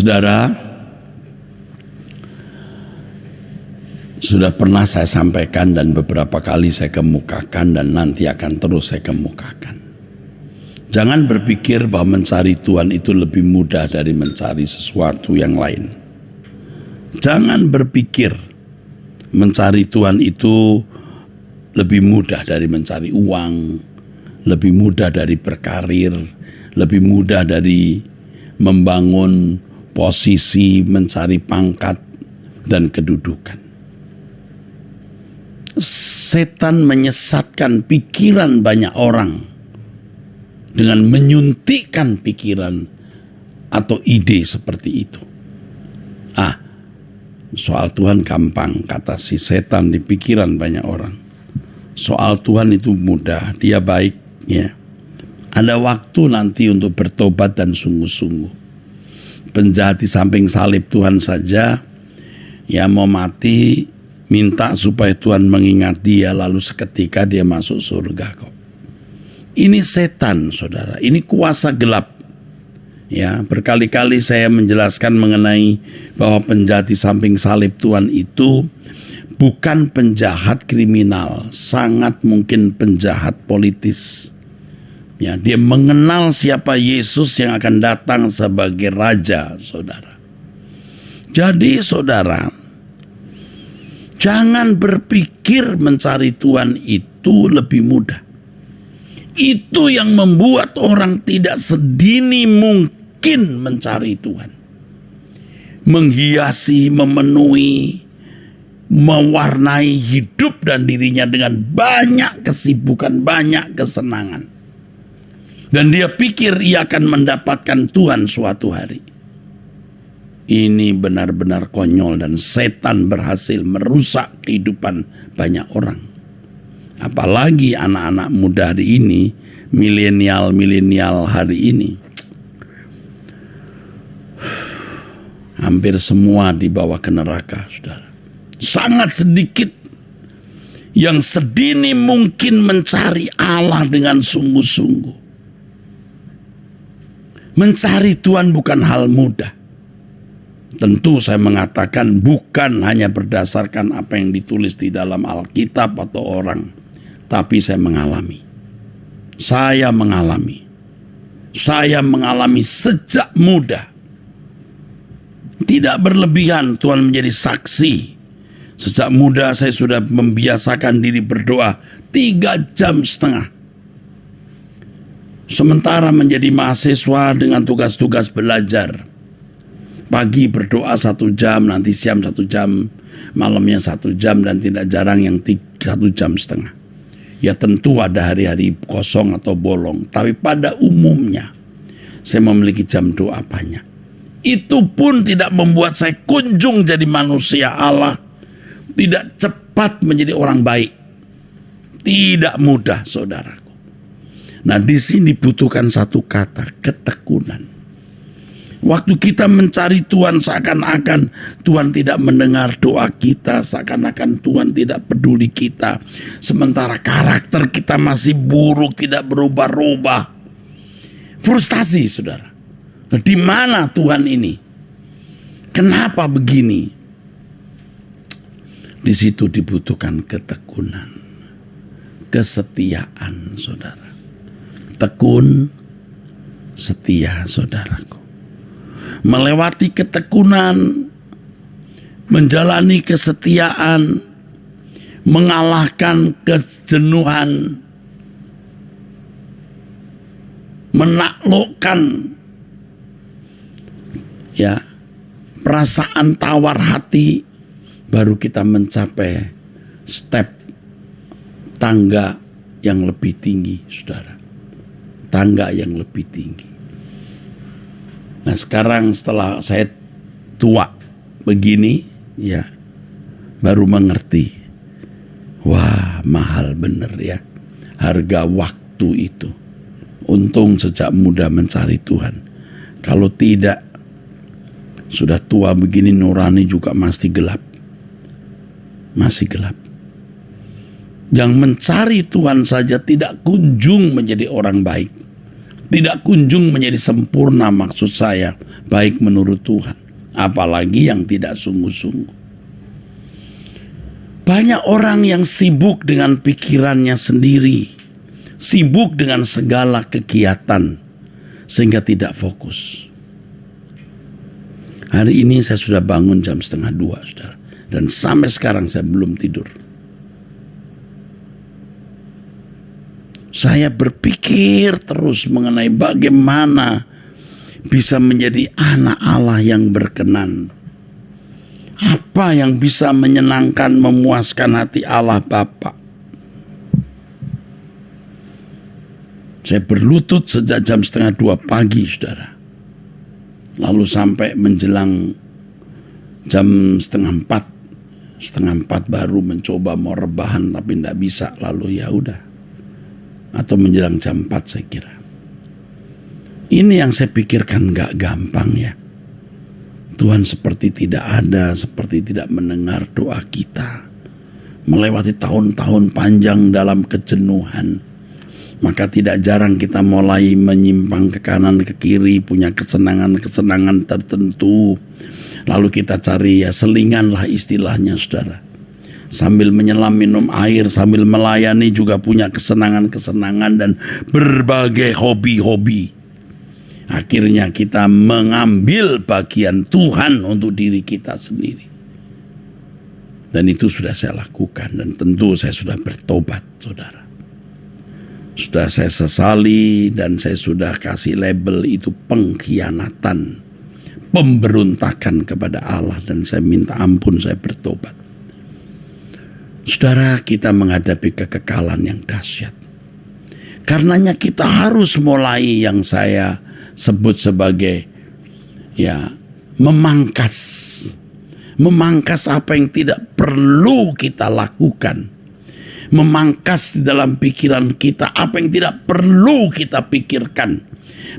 Saudara, sudah pernah saya sampaikan dan beberapa kali saya kemukakan dan nanti akan terus saya kemukakan. Jangan berpikir bahwa mencari Tuhan itu lebih mudah dari mencari sesuatu yang lain. Jangan berpikir mencari Tuhan itu lebih mudah dari mencari uang, lebih mudah dari berkarir, lebih mudah dari membangun posisi, mencari pangkat dan kedudukan. Setan menyesatkan pikiran banyak orang dengan menyuntikkan pikiran atau ide seperti itu. Soal Tuhan gampang, kata si setan di pikiran banyak orang. Soal Tuhan itu mudah, dia baik, ya. Ada waktu nanti untuk bertobat dan sungguh-sungguh. Penjahat di samping salib Tuhan saja, ya mau mati, minta supaya Tuhan mengingat dia, lalu seketika dia masuk surga kok. Ini setan, saudara, ini kuasa gelap. Ya, berkali-kali saya menjelaskan mengenai bahwa penjahat di samping salib Tuhan itu bukan penjahat kriminal, sangat mungkin penjahat politis. Ya, dia mengenal siapa Yesus yang akan datang sebagai raja, saudara. Jadi, saudara, jangan berpikir mencari Tuhan itu lebih mudah. Itu yang membuat orang tidak sedini mungkin mencari Tuhan. Menghiasi, memenuhi, mewarnai hidup dan dirinya dengan banyak kesibukan, banyak kesenangan. Dan dia pikir ia akan mendapatkan Tuhan suatu hari. Ini benar-benar konyol dan setan berhasil merusak kehidupan banyak orang. Apalagi anak-anak muda hari ini, milenial hari ini. Hampir semua dibawa ke neraka, saudara. Sangat sedikit yang sedini mungkin mencari Allah dengan sungguh-sungguh. Mencari Tuhan bukan hal mudah. Tentu saya mengatakan bukan hanya berdasarkan apa yang ditulis di dalam Alkitab atau orang. Tapi saya mengalami. Saya mengalami sejak muda. Tidak berlebihan Tuhan menjadi saksi. Sejak muda saya sudah membiasakan diri berdoa 3,5 jam. Sementara menjadi mahasiswa dengan tugas-tugas belajar. Pagi berdoa 1 jam, nanti siang 1 jam, malamnya 1 jam, dan tidak jarang yang 1,5 jam. Ya tentu ada hari-hari kosong atau bolong. Tapi pada umumnya saya memiliki jam doa banyak. Itu pun tidak membuat saya kunjung jadi manusia Allah. Tidak cepat menjadi orang baik. Tidak mudah, saudaraku. Nah, di sini dibutuhkan satu kata, ketekunan. Waktu kita mencari Tuhan, seakan-akan Tuhan tidak mendengar doa kita, seakan-akan Tuhan tidak peduli kita. Sementara karakter kita masih buruk, tidak berubah-ubah. Frustasi, saudara. Nah, di mana Tuhan ini? Kenapa begini? Di situ dibutuhkan ketekunan, kesetiaan, saudara. Tekun, setia, saudaraku. Melewati ketekunan, menjalani kesetiaan, mengalahkan kejenuhan, menaklukkan ya perasaan tawar hati, baru kita mencapai step tangga yang lebih tinggi, saudara. Tangga yang lebih tinggi. Nah, sekarang setelah saya tua begini, ya baru mengerti. Wah, mahal bener ya harga waktu itu. Untung sejak muda mencari Tuhan. Kalau tidak, sudah tua begini nurani juga masih gelap. Masih gelap. Yang mencari Tuhan saja tidak kunjung menjadi orang baik. Tidak kunjung menjadi sempurna maksud saya, baik menurut Tuhan. Apalagi yang tidak sungguh-sungguh. Banyak orang yang sibuk dengan pikirannya sendiri. Sibuk dengan segala kegiatan. Sehingga tidak fokus. Hari ini saya sudah bangun jam 1:30, saudara. Dan sampai sekarang saya belum tidur. Saya berpikir terus mengenai bagaimana bisa menjadi anak Allah yang berkenan. Apa yang bisa menyenangkan, memuaskan hati Allah Bapa. Saya berlutut sejak jam 1:30 pagi, saudara. Lalu sampai menjelang jam 3:30. 3:30 baru mencoba mau rebahan tapi tidak bisa. Lalu ya udah. Atau menjelang jam 4 saya kira. Ini yang saya pikirkan gak gampang ya. Tuhan seperti tidak ada, seperti tidak mendengar doa kita. Melewati tahun-tahun panjang dalam kejenuhan. Maka tidak jarang kita mulai menyimpang ke kanan ke kiri, punya kesenangan-kesenangan tertentu. Lalu kita cari ya selingan lah istilahnya, saudara. Sambil menyelam minum air, sambil melayani juga punya kesenangan-kesenangan dan berbagai hobi-hobi. Akhirnya kita mengambil bagian Tuhan untuk diri kita sendiri. Dan itu sudah saya lakukan dan tentu saya sudah bertobat, saudara. Sudah saya sesali dan saya sudah kasih label itu pengkhianatan, pemberontakan kepada Allah, dan saya minta ampun, saya bertobat. Saudara, kita menghadapi kekekalan yang dahsyat. Karenanya kita harus mulai yang saya sebut sebagai ya memangkas. Memangkas apa yang tidak perlu kita lakukan. Memangkas di dalam pikiran kita apa yang tidak perlu kita pikirkan.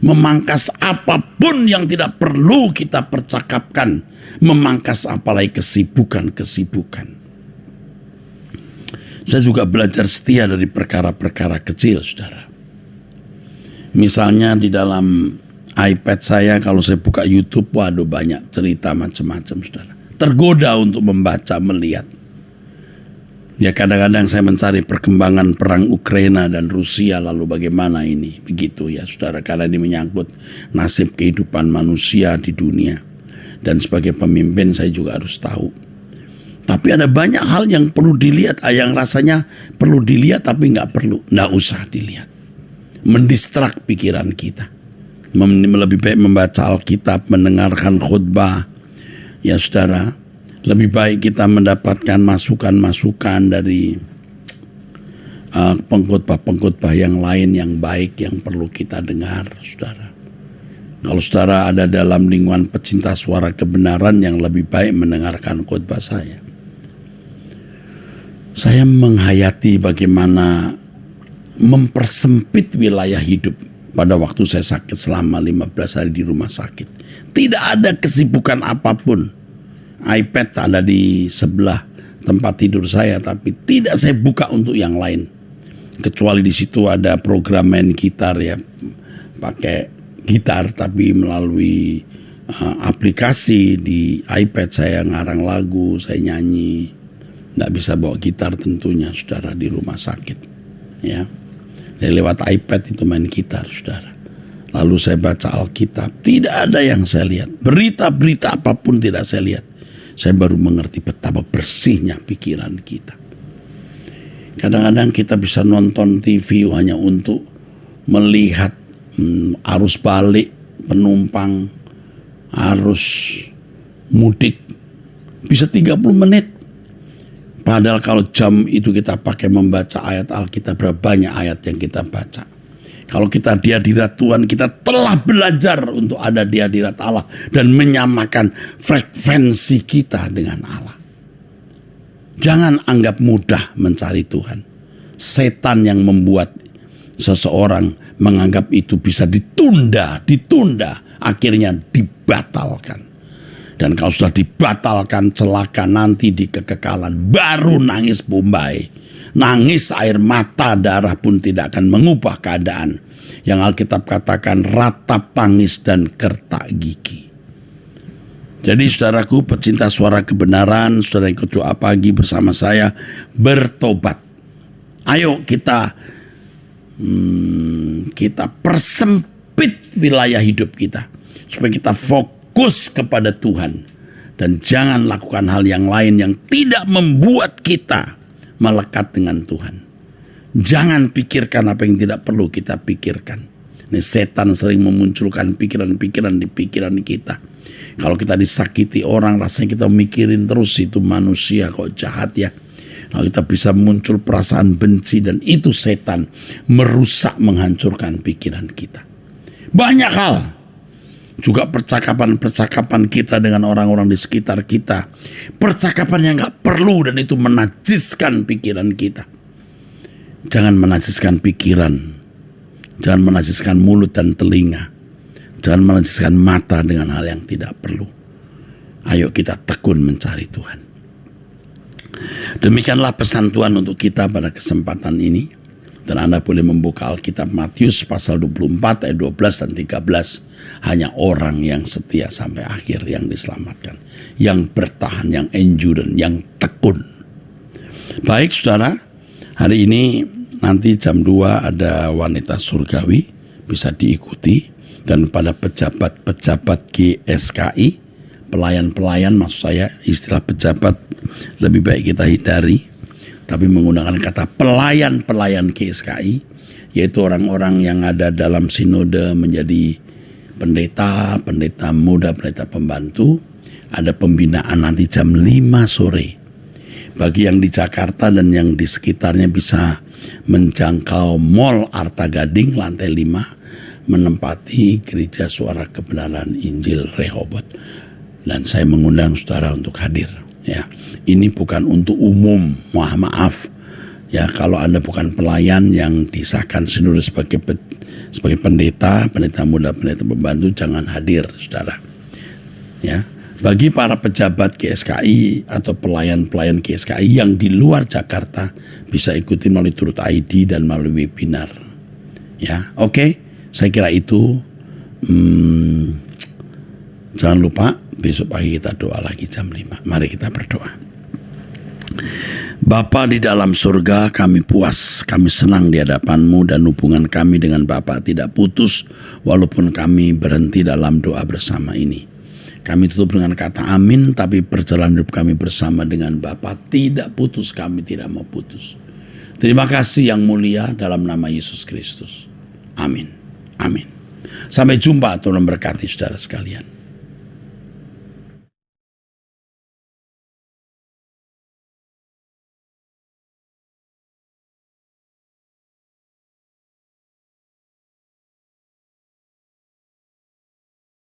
Memangkas apapun yang tidak perlu kita percakapkan. Memangkas apalagi kesibukan-kesibukan. Saya juga belajar setia dari perkara-perkara kecil, saudara. Misalnya di dalam iPad saya, kalau saya buka YouTube, waduh banyak cerita macam-macam, saudara. Tergoda untuk membaca, melihat. Ya kadang-kadang saya mencari perkembangan perang Ukraina dan Rusia, lalu bagaimana ini. Begitu ya, saudara, karena ini menyangkut nasib kehidupan manusia di dunia. Dan sebagai pemimpin saya juga harus tahu. Tapi ada banyak hal yang perlu dilihat, yang rasanya perlu dilihat tapi nggak perlu, nggak usah dilihat. Mendistrak pikiran kita. Lebih baik membaca Alkitab, mendengarkan khutbah. Ya saudara, lebih baik kita mendapatkan masukan-masukan dari pengkhotbah-pengkhotbah yang lain yang baik yang perlu kita dengar, saudara. Kalau saudara ada dalam lingkungan pecinta suara kebenaran, yang lebih baik mendengarkan khotbah saya. Saya menghayati bagaimana mempersempit wilayah hidup pada waktu saya sakit selama 15 hari di rumah sakit. Tidak ada kesibukan apapun. iPad ada di sebelah tempat tidur saya, tapi tidak saya buka untuk yang lain. Kecuali di situ ada program main gitar ya, pakai gitar tapi melalui aplikasi di iPad saya ngarang lagu, saya nyanyi. Tidak bisa bawa gitar tentunya, saudara, di rumah sakit. Ya, dari lewat iPad itu main gitar, saudara. Lalu saya baca Alkitab. Tidak ada yang saya lihat. Berita-berita apapun tidak saya lihat. Saya baru mengerti betapa bersihnya pikiran kita. Kadang-kadang kita bisa nonton TV hanya untuk melihat arus balik penumpang, arus mudik. Bisa 30 menit. Padahal kalau jam itu kita pakai membaca ayat Alkitab, berapa banyak ayat yang kita baca. Kalau kita di hadirat Tuhan, kita telah belajar untuk ada di hadirat Allah dan menyamakan frekuensi kita dengan Allah. Jangan anggap mudah mencari Tuhan. Setan yang membuat seseorang menganggap itu bisa ditunda, akhirnya dibatalkan. Dan kalau sudah dibatalkan, celaka nanti di kekekalan, baru nangis bombay. Nangis air mata, darah pun tidak akan mengubah keadaan. yang Alkitab katakan ratap tangis dan kertak gigi. Jadi saudaraku pecinta suara kebenaran, saudara yang ikut doa pagi bersama saya, bertobat. Ayo kita persempit wilayah hidup kita supaya kita fokus kepada Tuhan dan jangan lakukan hal yang lain yang tidak membuat kita melekat dengan Tuhan. Jangan pikirkan apa yang tidak perlu kita pikirkan. Ini setan sering memunculkan pikiran-pikiran di pikiran kita. Kalau kita disakiti orang, rasanya kita mikirin terus itu manusia kok jahat ya. Lalu kita bisa muncul perasaan benci dan itu setan merusak, menghancurkan pikiran kita. Banyak hal. Juga percakapan-percakapan kita dengan orang-orang di sekitar kita. Percakapan yang gak perlu dan itu menajiskan pikiran kita. Jangan menajiskan pikiran. Jangan menajiskan mulut dan telinga. Jangan menajiskan mata dengan hal yang tidak perlu. Ayo kita tekun mencari Tuhan. Demikianlah pesan Tuhan untuk kita pada kesempatan ini. Dan Anda boleh membuka Alkitab Matius pasal 24 ayat 12 dan 13. Hanya orang yang setia sampai akhir yang diselamatkan. Yang bertahan, yang endurance, yang tekun. Baik saudara, hari ini nanti jam 2 ada wanita surgawi. Bisa diikuti. Dan pada pejabat-pejabat GSKI, pelayan-pelayan maksud saya, istilah pejabat lebih baik kita hindari. Tapi menggunakan kata pelayan-pelayan GSKI, yaitu orang-orang yang ada dalam sinode menjadi pendeta, pendeta muda, pendeta pembantu. Ada pembinaan nanti jam 5 sore. Bagi yang di Jakarta dan yang di sekitarnya bisa menjangkau Mall Arta Gading lantai 5, menempati Gereja Suara Kebenaran Injil Rehoboth. Dan saya mengundang saudara untuk hadir. Ya, ini bukan untuk umum, maaf. Ya, kalau Anda bukan pelayan yang disahkan sinode sebagai pendeta muda, pendeta pembantu, jangan hadir, saudara. Ya, bagi para pejabat GSKI atau pelayan-pelayan GSKI yang di luar Jakarta bisa ikuti melalui Turut ID dan melalui webinar. Ya, oke. Saya kira itu. Jangan lupa besok pagi kita doa lagi jam 5. Mari kita berdoa. Bapa di dalam surga, kami puas, kami senang di hadapan-Mu dan hubungan kami dengan Bapa tidak putus walaupun kami berhenti dalam doa bersama ini. Kami tutup dengan kata amin, tapi perjalanan hidup kami bersama dengan Bapa tidak putus, kami tidak mau putus. Terima kasih yang mulia dalam nama Yesus Kristus. Amin. Amin. Sampai jumpa, Tuhan memberkati saudara sekalian.